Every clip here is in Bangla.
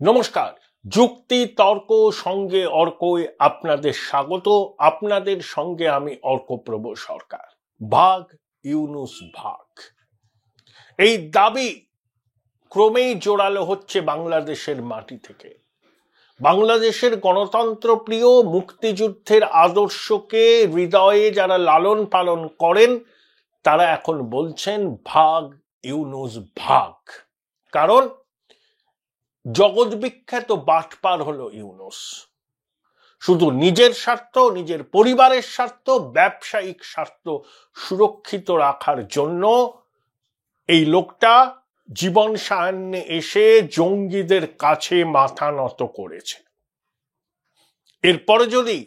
নমস্কার, যুক্তি তর্ক সঙ্গে অর্কয় আপনাদের স্বাগত। আপনাদের সঙ্গে আমি অর্কপ্রভ সরকার। ভাগ ইউনুস ভাগ, এই দাবি ক্রমেই জোরালো হচ্ছে বাংলাদেশের মাটি থেকে। বাংলাদেশের গণতন্ত্র প্রিয় মুক্তিযুদ্ধের আদর্শকে হৃদয়ে যারা লালন পালন করেন তারা এখন বলছেন ভাগ ইউনুস ভাগ। কারণ জগৎ বিখ্যাত বাটপার হলো ইউনুস। শুধু নিজের স্বার্থ, নিজের পরিবারের স্বার্থ, ব্যবসায়িক স্বার্থ সুরক্ষিত রাখার জন্য এই লোকটা জীবন সায়ান্নে এসে জঙ্গিদের কাছে মাথা নত করেছে। এরপরে যদি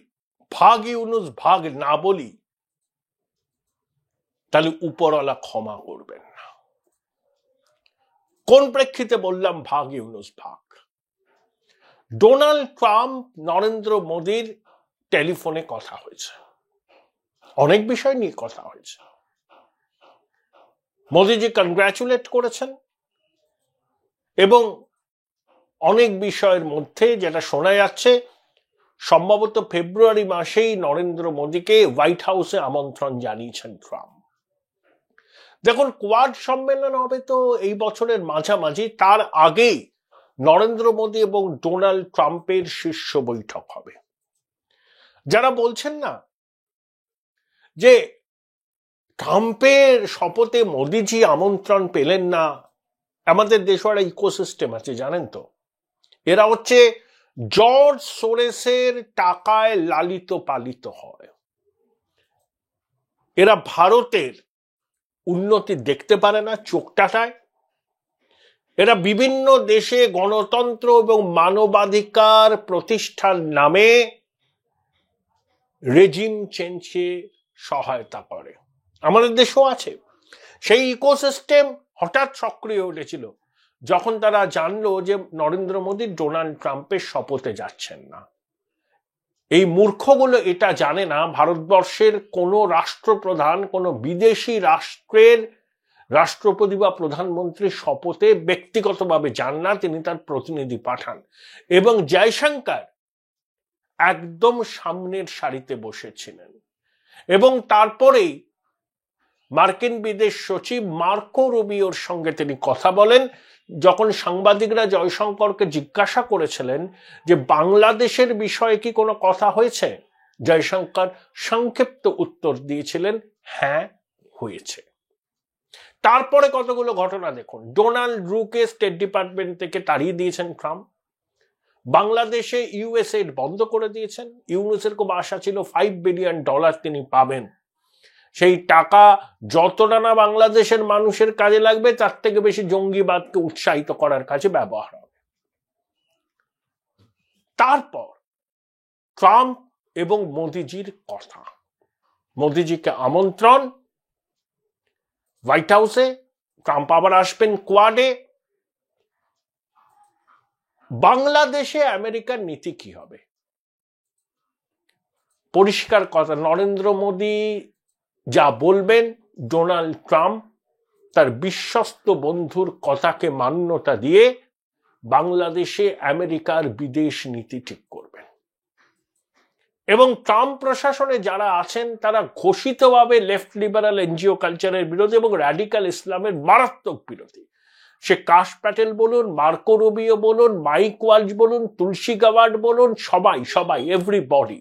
ভাগ ইউনুস ভাগ না বলি তাহলে উপরওয়ালা ক্ষমা করবেন না। কোন প্রেক্ষিতে বললাম ভাগ ইউনুস ভাগ? ডোনাল্ড ট্রাম্প নরেন্দ্র মোদীর টেলিফোনে কথা হয়েছে, অনেক বিষয় নিয়ে কথা হয়েছে। মোদীজি কনগ্রাচুলেট করেছেন এবং অনেক বিষয়ের মধ্যে যেটা শোনা যাচ্ছে সম্ভবত ফেব্রুয়ারি মাসেই নরেন্দ্র মোদীকে হোয়াইট হাউসে আমন্ত্রণ জানিয়েছেন ট্রাম্প। দেখুন, কোয়াড সম্মেলন হবে তো এই বছরের মাঝামাঝি, তার আগেই নরেন্দ্র মোদী এবং ডোনাল্ড ট্রাম্পের শীর্ষ বৈঠক হবে। যারা বলছেন না যে ট্রাম্পের শপথে মোদীজি আমন্ত্রণ পেলেন না, আমাদের দেশে একটা ইকোসিস্টেম আছে জানেন তো। এরা হচ্ছে জর্জ সোরেসের টাকায় লালিত পালিত হয়। এরা ভারতের উন্নতি দেখতে পারে না, চোখটাটায়। এরা বিভিন্ন দেশে গণতন্ত্র এবং মানবাধিকার প্রতিষ্ঠার নামে রেজিম চেঞ্জে সহায়তা করে। আমাদের দেশেও আছে সেই ইকোসিস্টেম। হঠাৎ সক্রিয় উঠেছিল যখন তারা জানলো যে নরেন্দ্র মোদী ডোনাল্ড ট্রাম্পের শপথে যাচ্ছেন না। এই মূর্খগুলো এটা জানে না ভারতবর্ষের কোনো রাষ্ট্রপ্রধান কোনো বিদেশি রাষ্ট্রের রাষ্ট্রপতি বা প্রধানমন্ত্রীর শপথে ব্যক্তিগতভাবে যান না, তিনি তার প্রতিনিধি পাঠান। এবং জয়শঙ্কর একদম সামনের সারিতে বসেছিলেন এবং তারপরেই মার্কিন বিদেশ সচিব মার্কো রুবিওর সঙ্গে তিনি কথা বলেন। যখন সাংবাদিকরা জয়শঙ্করকে জিজ্ঞাসা করেছিলেন যে বাংলাদেশের বিষয়ে কি কোনো কথা হয়েছে, জয়শঙ্কর সংক্ষিপ্ত উত্তর দিয়েছিলেন, হ্যাঁ হয়েছে। তারপরে কতগুলো ঘটনা দেখুন। ডোনাল্ড রুকে স্টেট ডিপার্টমেন্ট থেকে তাড়িয়ে দিয়েছেন ট্রাম্প। বাংলাদেশে ইউএসএইড বন্ধ করে দিয়েছেন। ইউনুসের খুব আশা ছিল $5 বিলিয়ন তিনি পাবেন। সেই টাকা যতটা না বাংলাদেশের মানুষের কাজে লাগবে তার থেকে বেশি জঙ্গিবাদকে উৎসাহিত করার কাজে ব্যবহার হবে। তারপর ট্রাম্প এবং মোদিজির কথা, মোদিজিকে আমন্ত্রণ হোয়াইট হাউসে, ট্রাম্প আবার আসবেন কোয়াডে। বাংলাদেশে আমেরিকার নীতি কি হবে? পরিষ্কার কথা, নরেন্দ্র মোদী যা বলবেন, ডোনাল্ড ট্রাম্প তার বিশ্বস্ত বন্ধুর কথাকে মান্যতা দিয়ে বাংলাদেশে আমেরিকার বিদেশ নীতি ঠিক করবেন। এবং ট্রাম্প প্রশাসনে যারা আছেন তারা ঘোষিতভাবে লেফট লিবারাল এনজিও কালচারের বিরোধী এবং র্যাডিক্যাল ইসলামের মারাত্মক বিরোধী। সে কাশ প্যাটেল বলুন, মার্কো রুবিও বলুন, মাইক ওয়ালজ বলুন, তুলসী গাওয়ার্ড বলুন, সবাই এভরিবডি।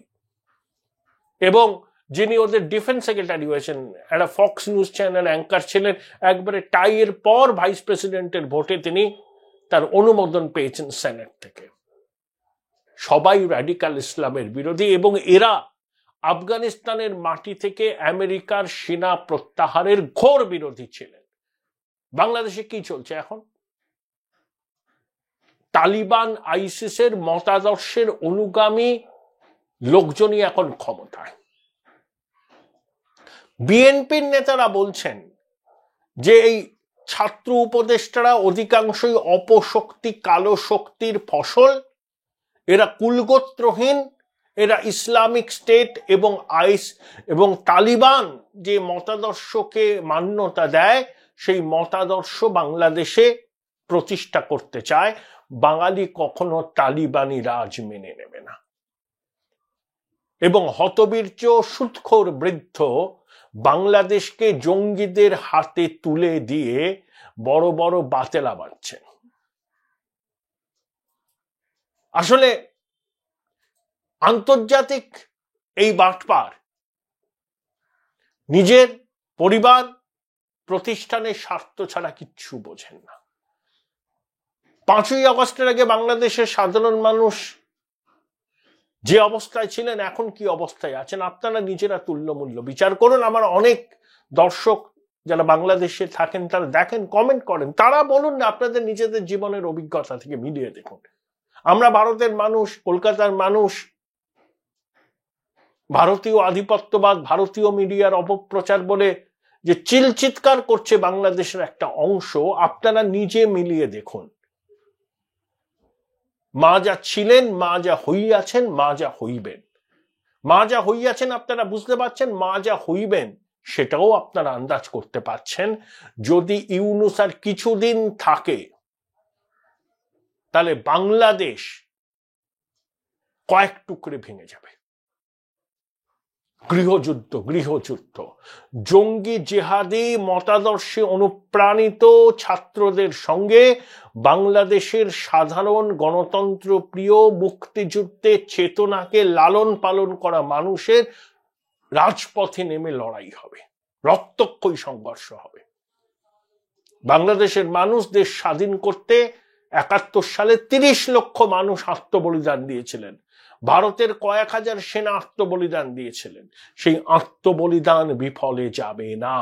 এবং যিনি ওদের ডিফেন্স সেক্রেটারি হয়েছেন, একটা ফক্স নিউজ চ্যানেল অ্যাঙ্কার ছিলেন, একবারে টাইয়ের পর ভাইস প্রেসিডেন্টের ভোটে তিনি তার অনুমোদন পেয়েছেন সেনেট থেকে। সবাই র্যাডিক্যাল ইসলামের বিরোধী এবং এরা আফগানিস্তানের মাটি থেকে আমেরিকার সেনা প্রত্যাহারের ঘোর বিরোধী ছিলেন। বাংলাদেশে কি চলছে এখন? তালিবান আইসিসের মতাদর্শের অনুগামী লোকজনই এখন ক্ষমতায়। বিএনপির নেতারা বলছেন যে এই ছাত্র উপদেষ্টারা অধিকাংশই অপশক্তি, কালো শক্তির ফসল, এরা কুলগোত্রহীন, এরা ইসলামিক স্টেট এবং আইস এবং তালিবান যে মতাদর্শকে মান্যতা দেয় সেই মতাদর্শ বাংলাদেশে প্রতিষ্ঠা করতে চায়, বাঙালি কখনো তালিবানি রাজ মেনে নেবে না। এবং হতবীর্য সুদখোর বৃদ্ধ বাংলাদেশকে জঙ্গিদের হাতে তুলে দিয়ে বড় বড় বাতেলা বাঁধছেন। আসলে আন্তর্জাতিক এই বাটপার নিজের পরিবার প্রতিষ্ঠানের স্বার্থ ছাড়া কিচ্ছু বোঝেন না। 5ই আগস্টের আগে বাংলাদেশের সাধারণ মানুষ যে অবস্থায় ছিলেন, এখন কি অবস্থায় আছেন আপনারা নিজেরা তুল্যমূল্য বিচার করুন। আমার অনেক দর্শক যারা বাংলাদেশে থাকেন তারা দেখেন, কমেন্ট করেন, তারা বলুন না আপনাদের নিজেদের জীবনের অভিজ্ঞতা থেকে মিলিয়ে দেখুন। আমরা ভারতের মানুষ, কলকাতার মানুষ, ভারতীয় আধিপত্যবাদ, ভারতীয় মিডিয়ার অপপ্রচার বলে যে চিৎকার করছে বাংলাদেশের একটা অংশ, আপনারা নিজে মিলিয়ে দেখুন। মা যা ছিলেন, মা যা হইয়াছেন, মা যা হইবেন। মা যা হইয়াছেন আপনারা বুঝতে পারছেন, মা যা হইবেন সেটাও আপনারা আন্দাজ করতে পারছেন। যদি ইউনূস আর কিছুদিন থাকে তাহলে বাংলাদেশ কয়েক টুকরে ভেঙে যাবে। গৃহযুদ্ধ জঙ্গি জেহাদি মতাদর্শে অনুপ্রাণিত ছাত্রদের সঙ্গে বাংলাদেশের সাধারণ গণতন্ত্র প্রিয় মুক্তিযুদ্ধের চেতনাকে লালন পালন করা মানুষের রাজপথে নেমে লড়াই হবে, রক্তক্ষয়ী সংঘর্ষ হবে। বাংলাদেশের মানুষ দেশ স্বাধীন করতে 71 সালে 30 লক্ষ মানুষ আত্মবলিদান দিয়েছিলেন। ভারতের কয়েক হাজার সেনা আত্মবলিদান দিয়েছিলেন। সেই আত্মবলিদান বিফলে যাবে না।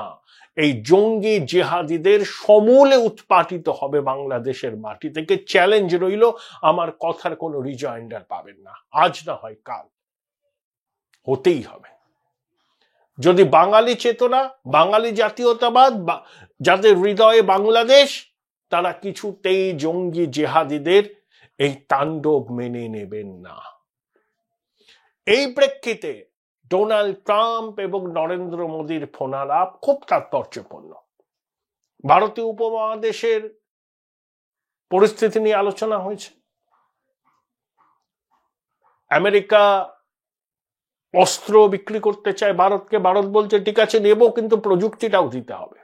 এই জঙ্গি জেহাদিদের সমূলে উৎপাটিত হবে বাংলাদেশের মাটি থেকে। চ্যালেঞ্জ রইল, আমার কথার কোনো রিজয়েন্ডার পাবেন না, আজ না হয় কাল, হতেই হবে। যদি বাঙালি চেতনা, বাঙালি জাতীয়তাবাদ, যাদের হৃদয়ে বাংলাদেশ, তারা কিছুতেই জঙ্গি জেহাদিদের এই তাণ্ডব মেনে নেবেন না। এই প্রেক্ষিতে ডোনাল্ড ট্রাম্প এবং নরেন্দ্র মোদীর ফোনালাপ খুব তাৎপর্যপূর্ণ। ভারতীয় উপমহাদেশের পরিস্থিতি নিয়ে আলোচনা হয়েছে। আমেরিকা অস্ত্র বিক্রি করতে চায় ভারতকে, ভারত বলছে ঠিক আছে নেব, কিন্তু প্রযুক্তিটাও দিতে হবে।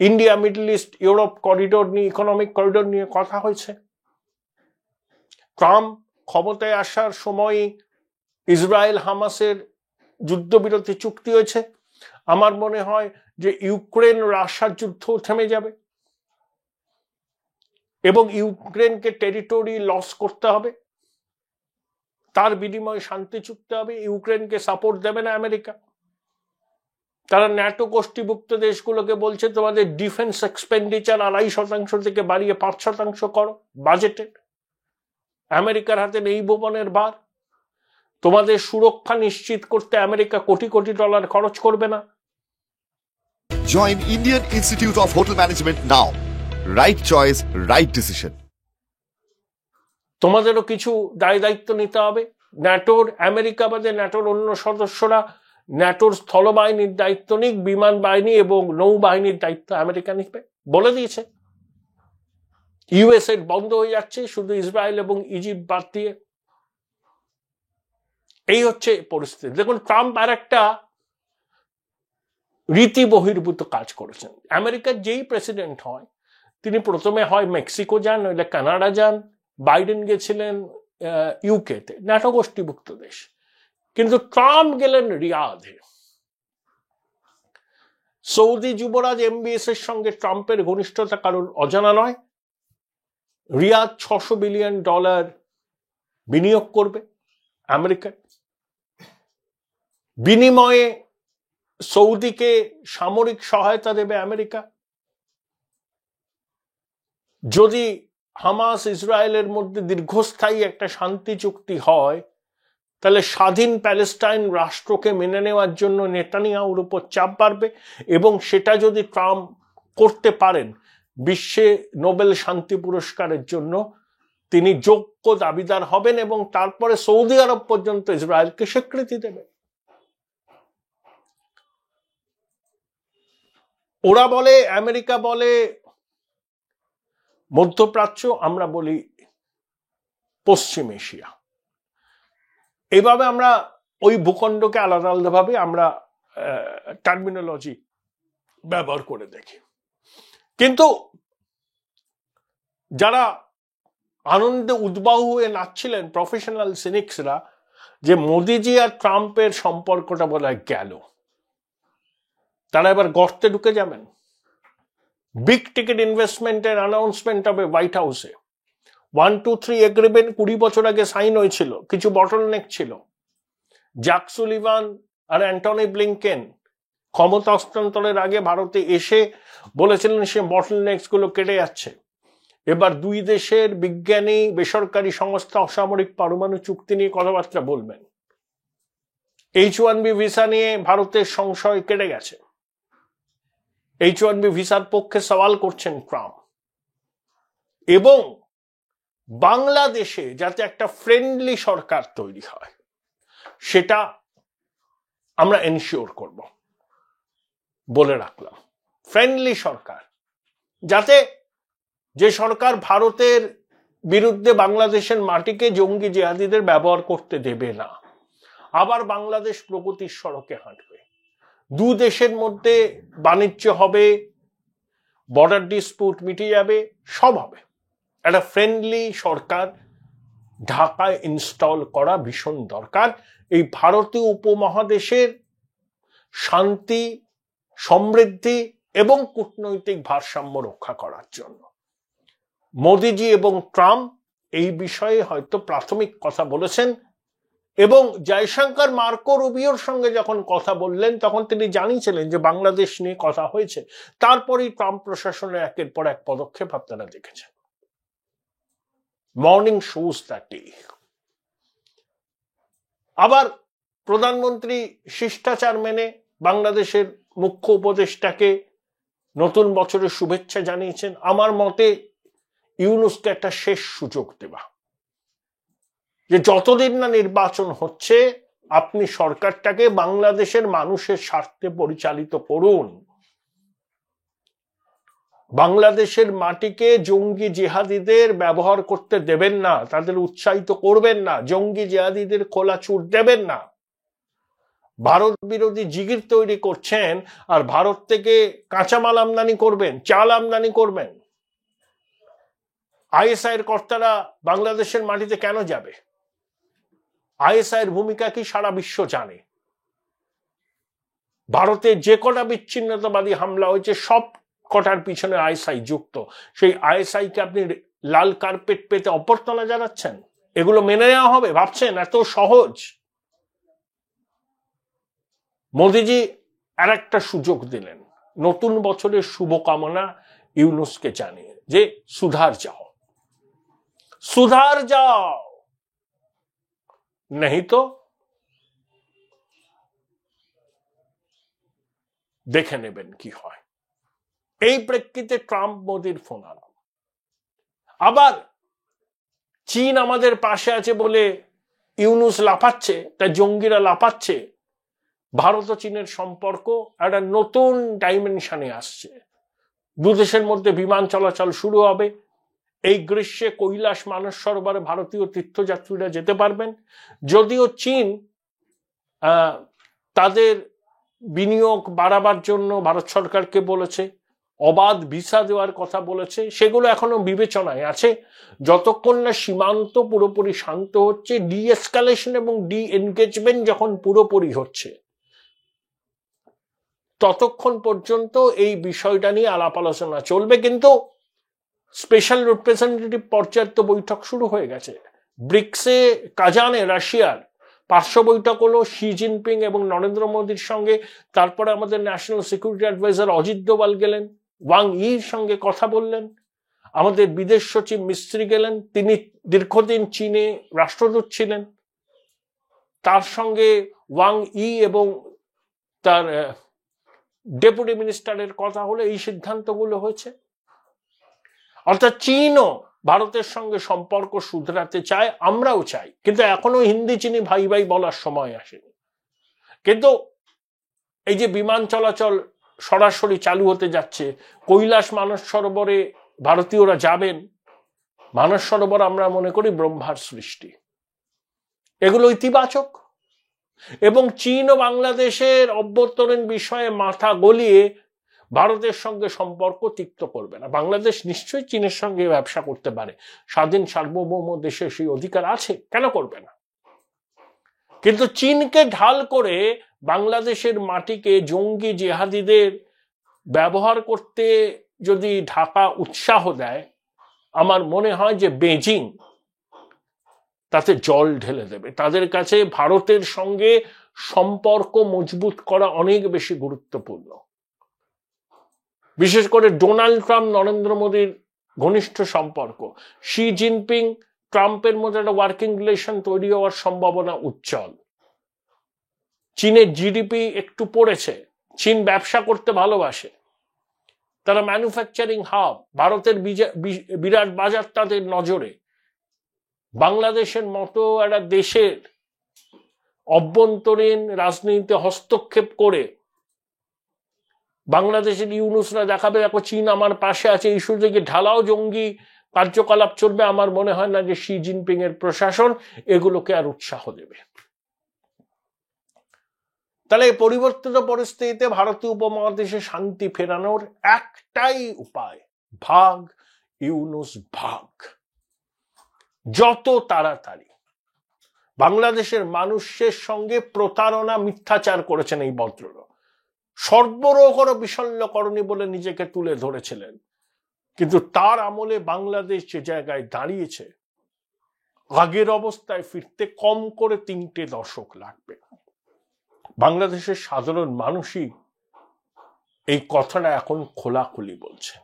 India, middle east, Europe corridor নিয়ে, ইকোনমিক করিডোর নিয়ে কথা হয়েছে। ট্রাম্প ক্ষমতায় আসার সময় ইসরায়েল হামাসের যুদ্ধবিরতি চুক্তি হয়েছে। আমার মনে হয় যে ইউক্রেন রাশিয়ার যুদ্ধ থেমে যাবে এবং ইউক্রেনকে টেরিটরি লস করতে হবে, তার বিনিময়ে শান্তি চুক্তি হবে। ইউক্রেনকে সাপোর্ট দেবে না আমেরিকা। তারা ন্যাটো গোষ্ঠীভুক্ত দেশগুলোকে বলছে তোমাদের ডিফেন্স এক্সপেন্ডিচার 2.5% থেকে বাড়িয়ে 5% করো বাজেটে। আমেরিকার হাতে নেই ভুবনের ভার। তোমাদের সুরক্ষা নিশ্চিত করতে আমেরিকা কোটি কোটি ডলার খরচ করবে না। Join Indian Institute of Hotel Management now. Right choice, right decision. তোমাদেরও কিছু দায় দায়িত্ব নিতে হবে। ন্যাটোর, আমেরিকা বাদে ন্যাটোর অন্য সদস্যরা ন্যাটোর স্থলবাহিনীর দায়িত্ব নিক, বিমান বাহিনী এবং নৌবাহিনীর দায়িত্ব আমেরিকা নিবে বলে দিয়েছে। ইউএসএ বন্ধ হয়ে যাচ্ছে শুধু ইসরায়েল এবং ইজিপ্ট বাদ দিয়ে। এই হচ্ছে পরিস্থিতি। দেখুন, ট্রাম্প আর একটা রীতি বহির্ভূত কাজ করেছেন। আমেরিকার যেই প্রেসিডেন্ট হয় তিনি প্রথমে হয় মেক্সিকো যান, নইলে কানাডা যান। বাইডেন গেছিলেন ইউকেতে, ন্যাটো গোষ্ঠীভুক্ত দেশ। কিন্তু ট্রাম্প গেলেন রিয়াধে। সৌদি যুবরাজ MBS এর সঙ্গে ট্রাম্পের ঘনিষ্ঠতা কারণ অজানা নয়। রিয়াদ $600 বিলিয়ন বিনিয়োগ করবে আমেরিকায়। বিনিময়ে সৌদিকে সামরিক সহায়তা দেবে আমেরিকা। যদি হামাস ইসরায়েলের মধ্যে দীর্ঘস্থায়ী একটা শান্তি চুক্তি হয়, তাহলে স্বাধীন প্যালেস্টাইন রাষ্ট্রকে মেনে নেওয়ার জন্য নেতানিয়াহুর উপর চাপ বাড়বে, এবং সেটা যদি ট্রাম্প করতে পারেন, বিশ্বে নোবেল শান্তি পুরস্কারের জন্য তিনি যোগ্য দাবিদার হবেন এবং তারপরে সৌদি আরব পর্যন্ত ইসরায়েলকে স্বীকৃতি দেবেন। ওরা বলে, আমেরিকা বলে মধ্যপ্রাচ্য, আমরা বলি পশ্চিম এশিয়া। এইভাবে আমরা ওই ভূখণ্ডকে আলাদা আলাদাভাবে আমরা টার্মিনোলজি ব্যবহার করে দেখি। কিন্তু যারা আনন্দে উদ্বাহু হয়ে নাচছিলেন প্রফেশনাল সিনিক্সরা, যে মোদিজি আর ট্রাম্পের সম্পর্কটা বোধহয় গেল, তারা এবার গর্তে ঢুকে যাবেন। বিগ টিকিট ইনভেস্টমেন্টের অ্যানাউন্সমেন্ট হবে হোয়াইট হাউসে। 1-2-3 এগ্রিমেন্ট 20 বছর আগে সাইন হয়েছিল, কিছু বটলনেক ছিল। জ্যাক সুলিভান আর অ্যান্টনি ব্লিংকেন ক্ষমতা হস্তান্তরের আগে ভারতে এসে বলেছিলেন সে বটলনেকস গুলো কেটে যাচ্ছে। এবার দুই দেশের বিজ্ঞানী, বেসরকারি সংস্থা অসামরিক পারমাণু চুক্তি নিয়ে কথাবার্তা বলবেন। H-1B ভিসা নিয়ে ভারতের সংশয় কেটে গেছে। H-1B ভিসার পক্ষে সওয়াল করছেন ট্রাম্প। এবং বাংলাদেশে যাতে একটা ফ্রেন্ডলি সরকার তৈরি হয়, সেটা আমরা এনশিওর করব বলে রাখলাম। ফ্রেন্ডলি সরকার, যাতে যে সরকার ভারতের বিরুদ্ধে বাংলাদেশের মাটিকে জঙ্গি জিহাদিদের ব্যবহার করতে দেবে না, আবার বাংলাদেশ প্রগতির সড়কে হাঁটবে। দু দেশের মধ্যে বাণিজ্য হবে, বর্ডার ডিসপিউট মিটে যাবে, সব হবে। একটা ফ্রেন্ডলি সরকার ঢাকায় ইনস্টল করা ভীষণ দরকার, এই ভারতীয় উপমহাদেশের শান্তি, সমৃদ্ধি এবং কূটনৈতিক ভারসাম্য রক্ষা করার জন্য। মোদিজি এবং ট্রাম্প এই বিষয়ে হয়তো প্রাথমিক কথা বলেছেন, এবং জয়শঙ্কর মার্কো রুবিওর সঙ্গে যখন কথা বললেন তখন তিনি জানিয়েছিলেন যে বাংলাদেশ নিয়ে কথা হয়েছে। তারপরেই ট্রাম্প প্রশাসনের একের পর এক পদক্ষেপ আপনারা দেখেছেন। Morning shows that day. আবার প্রধানমন্ত্রী শিষ্টাচার মেনে বাংলাদেশের মুখ্য উপদেষ্টাকে নতুন বছরের শুভেচ্ছা জানিয়েছেন। আমার মতে ইউনূসকে একটা শেষ সুযোগ দেওয়া, যে যতদিন না নির্বাচন হচ্ছে আপনি সরকারটাকে বাংলাদেশের মানুষের স্বার্থে পরিচালিত করুন। বাংলাদেশের মাটিকে জঙ্গি জিহাদিদের ব্যবহার করতে দেবেন না, তাদের উৎসাহিত করবেন না, জঙ্গি জিহাদিদের খোলা ছুট দেবেন না। ভারত বিরোধী জিগির তৈরি করছেন, আর ভারত থেকে কাঁচামাল আমদানি করবেন, চাল আমদানি করবেন। আইএসআই এর কর্তারা বাংলাদেশের মাটিতে কেন যাবে? আইএসআই এর ভূমিকা কি সারা বিশ্ব জানে। ভারতে যে কটা বিচ্ছিন্নতাবাদী হামলা হয়েছে সব কটার পিছনে আইএসআই যুক্ত। সেই আইএসআই কে আপনি লাল কার্পেট পেতে অভ্যর্থনা জানাচ্ছেন? এগুলো মেনে নেওয়া হবে ভাবছেন? এত সহজ? মোদিজি আর একটা সুযোগ দিলেন, নতুন বছরের শুভকামনা ইউনূসকে জানিয়ে, যে সুধার যাও, সুধার যাও, नहीं तो দেখে নেবেন কি হয়। এই প্রেক্ষিতে ট্রাম্প মোদির ফোন আলাপ। আবার চীন আমাদের পাশে আছে বলে ইউনূস লাফাচ্ছে, তাই জঙ্গিরা লাফাচ্ছে। ভারত ও চীনের সম্পর্ক একটা নতুন ডাইমেনশনে আসছে। দুদেশের মধ্যে বিমান চলাচল শুরু হবে। এই গ্রীষ্মে কৈলাস মানস সরোবরে ভারতীয় তীর্থযাত্রীরা যেতে পারবেন। যদিও চীন তাদের বিনিয়োগ বাড়াবার জন্য ভারত সরকারকে বলেছে, অবাধ ভিসা দেওয়ার কথা বলেছে, সেগুলো এখনো বিবেচনায় আছে। যতক্ষণ না সীমান্ত পুরোপুরি শান্ত হচ্ছে, ডিএসকালেশন এবং ডি এনগেজমেন্ট যখন পুরোপুরি হচ্ছে, ততক্ষণ পর্যন্ত এই বিষয়টা নিয়ে আলাপ আলোচনা চলবে। কিন্তু স্পেশাল রিপ্রেজেন্টেটিভ পর্যায়ের তো বৈঠক শুরু হয়ে গেছে। ব্রিক্সে কাজানে রাশিয়ার পার্শ্ব বৈঠক হলো শি জিনপিং এবং নরেন্দ্র মোদীর সঙ্গে। তারপরে আমাদের national security adviser Ajit Doval গেলেন, ওয়াং ইর সঙ্গে কথা বললেন। আমাদের বিদেশ সচিব মিস্ত্রি গেলেন, তিনি দীর্ঘদিন চীনে রাষ্ট্রদূত ছিলেন। তার সঙ্গে ওয়াং ই এবং তার ডেপুটি মিনিস্টারের কথা হলো, এই সিদ্ধান্তগুলো হয়েছে। অর্থাৎ চীনও ভারতের সঙ্গে সম্পর্ক শুধরাতে চায়, আমরাও চাই, কিন্তু এখনো হিন্দি চীনি ভাই ভাই বলার সময় আসেনি। কিন্তু এই যে বিমান চলাচল সরাসরি চালু হতে যাচ্ছে, কৈলাস মানস সরোবরে ভারতীয়রা যাবেন, মানস সরোবর আমরা মনে করি ব্রহ্মার সৃষ্টি, এগুলো ইতিবাচক। এবং চীন ও বাংলাদেশের অভ্যন্তরীণ বিষয়ে মাথা গলিয়ে ভারতের সঙ্গে সম্পর্ক তিক্ত করবে না। বাংলাদেশ নিশ্চয়ই চীনের সঙ্গে ব্যবসা করতে পারে, স্বাধীন সার্বভৌম দেশে সেই অধিকার আছে, কেন করবে না? কিন্তু চীনকে ঢাল করে বাংলাদেশের মাটিকে জঙ্গি জিহাদিদের ব্যবহার করতে যদি ঢাকা উৎসাহ দেয়, আমার মনে হয় যে বেজিং তাতে জল ঢেলে দেবে। তাদের কাছে ভারতের সঙ্গে সম্পর্ক মজবুত করা অনেক বেশি গুরুত্বপূর্ণ। বিশেষ করে ডোনাল্ড ট্রাম্প নরেন্দ্র মোদীর ঘনিষ্ঠ সম্পর্ক, শি জিনপিং ট্রাম্পের মধ্যে একটা ওয়ার্কিং রিলেশন তৈরি হওয়ার সম্ভাবনা উজ্জ্বল। চীনের জিডিপি একটু পড়েছে, চীন ব্যবসা করতে ভালোবাসে, তারা ম্যানুফ্যাকচারিং হাব, ভারতের বিরাট বাজার তাদের নজরে। বাংলাদেশের মতো একটা দেশের অভ্যন্তরীণ রাজনীতিতে হস্তক্ষেপ করে বাংলাদেশের ইউনুসরা দেখাবে দেখো চীন আমার পাশে আছে, এই সুযোগে ঢালাও জঙ্গি কার্যকলাপ চলবে, আমার মনে হয় না যে শি জিনপিং এর প্রশাসন এগুলোকে আর উৎসাহ দেবে। তাহলে এই পরিবর্তিত পরিস্থিতিতে ভারতীয় উপমহাদেশে শান্তি ফেরানোর একটাই উপায়, ভাগ ইউনুস ভাগ। যত তাড়াতাড়ি বাংলাদেশের মানুষের সঙ্গে প্রতারণা মিথ্যাচার করেছেন এই ভদ্রলোক, সর্বরোগর বিষণ্ণকরণী বলে নিজেকে তুলে ধরেছিলেন, কিন্তু তার আমলে বাংলাদেশ যে জায়গায় দাঁড়িয়েছে, আগের অবস্থায় ফিরতে কম করে 3টে দশক লাগবে। বাংলাদেশের সাধারণ মানুষই এই কথাটা এখন খোলাখুলি বলছে।